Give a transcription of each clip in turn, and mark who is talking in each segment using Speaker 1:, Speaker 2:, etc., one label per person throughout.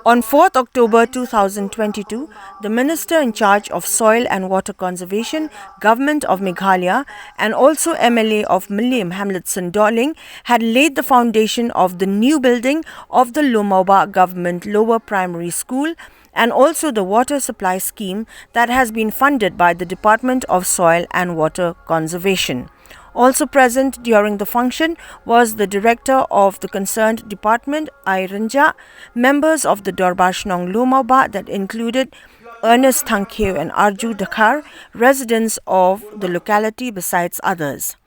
Speaker 1: On 4th October 2022, the Minister in charge of Soil and Water Conservation, Government of Meghalaya, and also MLA of Millim Hamletson Dohling had laid the foundation of the new building of the Lummawbah Government Lower Primary School and also the water supply scheme that has been funded by the Department of Soil and Water Conservation. Also present during the function was the director of the concerned department, Rynjah, members of the Dorbar Shnong Lummawbah that included Earnest, Thangkhiew and Arju, Dkhar, residents of the locality besides others.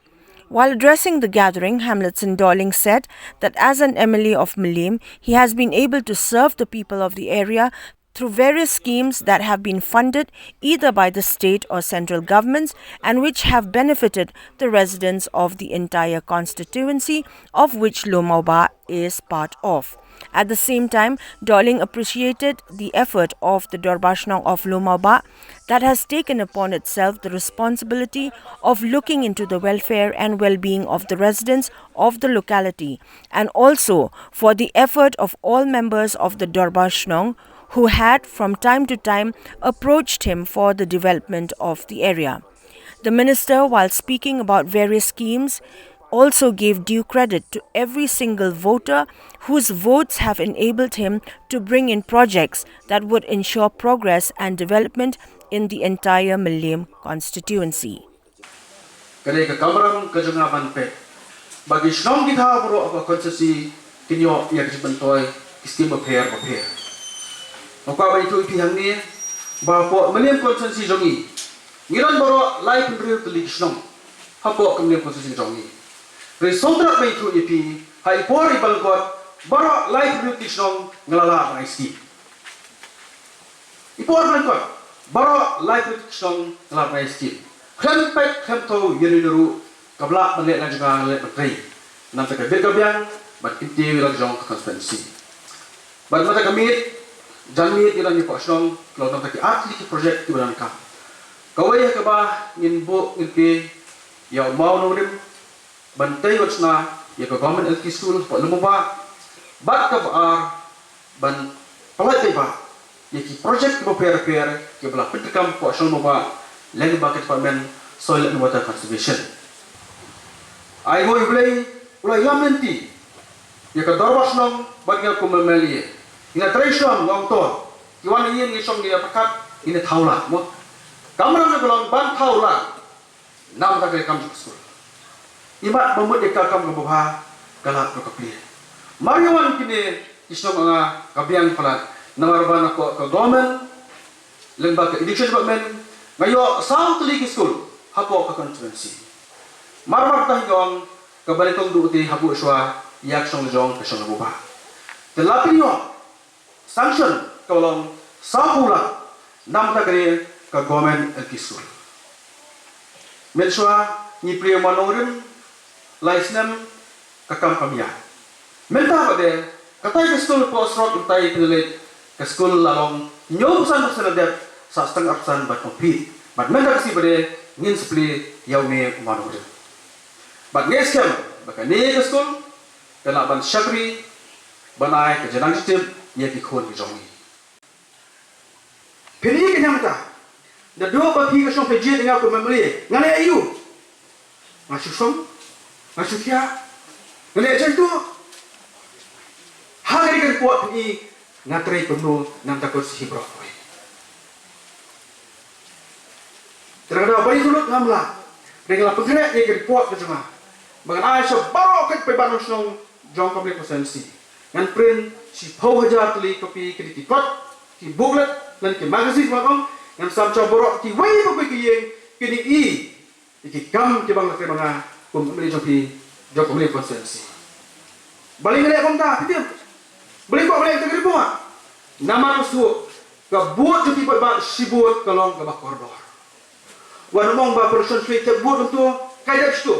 Speaker 1: While addressing the gathering, Hamletson Dohling said that as an MLA of Millim, he has been able to serve the people of the area through various schemes that have been funded either by the state or central governments and which have benefited the residents of the entire constituency of which Lummawbah is part of. At the same time, Dohling appreciated the effort of the Dorbar Shnong of Lummawbah that has taken upon itself the responsibility of looking into the welfare and well-being of the residents of the locality, and also for the effort of all members of the Dorbar Shnong who had from time to time approached him for the development of the area. The minister, while speaking about various schemes, also gave due credit to every single voter whose votes have enabled him to bring in projects that would ensure progress and development in the entire Millim constituency.
Speaker 2: Bagi Shnong kita bro apa konsesi kinyo yang dibentoy sistem beper. Maka bagi itu pihak ni bahawa Millim konsesi jongi. Ngiran bro live interview teli Shnong. Hapo Millim konsesi jongi. Resondra bagi itu ipi hai pori balgot bro live interview teli Shnong ngelala raisi. Ipor balgot bro live interview Shnong ngelala raisi. Krempek kremto yeriru kabla balik lagi juga balik berteri. Nanti kerja kabian, bat inti wilang jong konstituensi. Bat mata kami jangan ilang ni Pak Shnong kalau nanti atli ki projek di bulan kam. Kawai ke bah ngin ke ya mau nurim bantai wacna ya ke government LK school Pak Lummawbah bat ke bar ban pelai ba ya ki projek ke per ke belah pentekam Pak Shnong Lummawbah lagi bakat department soil and water conservation. Ai moi ulai lam nanti ya ke Dorbar Shnong bagi aku memeli ina tradition long to iwan yin ni song dia pakat ina thaula mo kamram na golong ban thaula nam ta ke kam school iba bomut de kam ko bha galak ko kapli mariwan kini isong nga kabiang pala namarban ko government lemba ke education department ngayo South League School hapo ka constituency marmar ta higong kabalitong duti hapo swa yak song jong ka song buba telapinyo sanction kolong sapula nam ta kare ka government LK school menswa ni priyo manorin laisnem ka kam kamya menta bade katay ka school po srot utay pinulit ka school lalong nyobusan sa nadep sa stang absan bat compete bat menta kasi bade ngin spli yaw ne manorin bat ngeskem baka ne ka school kala ban shakri banai ka janang sistem ya ki khon ki jongi peni ke nyamta da do ba pi ka shong pe je nga ko memli ngane ayu masuk som masuk ya ngane chen tu hari kan pot ni ngatre penuh nam takut si bro terkadang bari sulut ngamla dengan penggerak ni ke pot ke cuma bagan ai so baro ke pe baro shong jong komplek konsensi ngan print si pau hajar tuli kopi ke tikot ki booklet dan ke magazine makong ngan sam borok ki wai ko ki yeng ke ni ki kam ke bang ke banga kum meli jopi jok meli konsensi balik ngale kom ta pitim balik ko balik ke ribuan nama rusu ke buat jopi ba sibut kalong ke ba koridor wan mong ba person fit buat untuk kaidah tu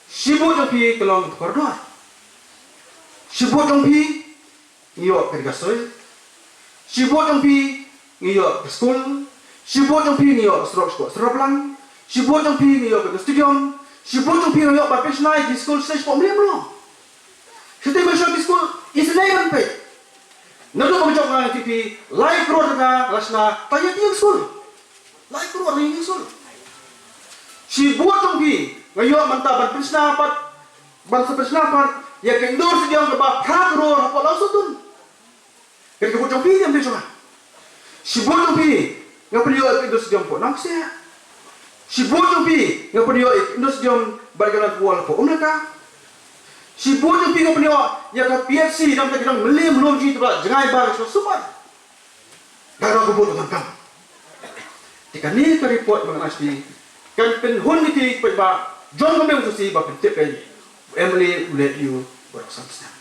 Speaker 2: sibut jopi kalong koridor sibut jompi iyo ke gasoi sibut jompi iyo ke school sibut jompi iyo strok lang sibut jompi iyo ke stadium sibut jompi iyo ba pesnai di school stage pom lem lo sete masuk di school is name pe Nado kami jok ngang TV, lai kro daga lasna tanya tiang sul. Lai kro ring sul. Si buat tong pi, ngayo manta ban persnapat, ban persnapat, ya kendor sediang ke ba pra kro apa langsung tun. Kan ke jok pi jam dia cuma. Si buat tong pi, ngapa dia kendor sediang po nang sia. Si buat tong pi, ngapa dia kendor sediang bagaimana kual po umnaka. Si bodoh pinggul punya ya kat PFC dalam kita melim logi tu lah jangan ibar semua. Darah kubur dengan kamu. Jika ni report mengenai SB kan penhun ni pergi pada John kami mesti bapak tip kan Emily let you berusaha.